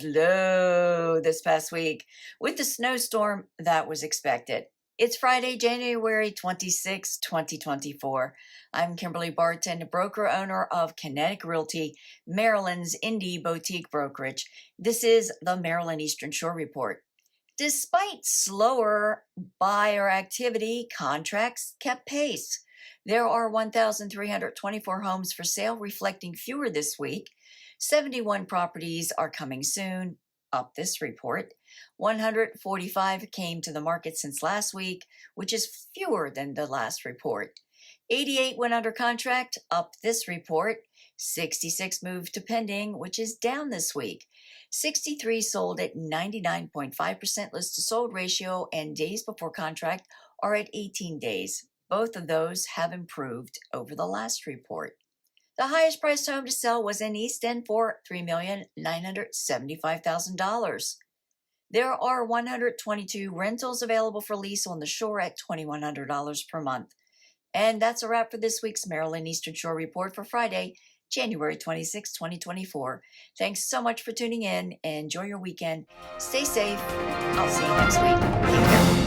slow this past week with the snowstorm that was expected. It's Friday, January 26, 2024. I'm Kimberly Barton, broker owner of Kinetic Realty, Maryland's indie boutique brokerage. This is the Maryland Eastern Shore Report. Despite slower buyer activity, contracts kept pace. There are 1,324 homes for sale, reflecting fewer this week. 71 properties are coming soon, up this report. 145 came to the market since last week, which is fewer than the last report. 88 went under contract, up this report. 66 moved to pending, which is down this week. 63 sold at 99.5% list to sold ratio, and days before contract are at 18 days. Both of those have improved over the last report. The highest priced home to sell was in East End for $3,975,000. There are 122 rentals available for lease on the shore at $2,100 per month. And that's a wrap for this week's Maryland Eastern Shore Report for Friday, January 26, 2024. Thanks so much for tuning in. Enjoy your weekend. Stay safe. I'll see you next week. Take care.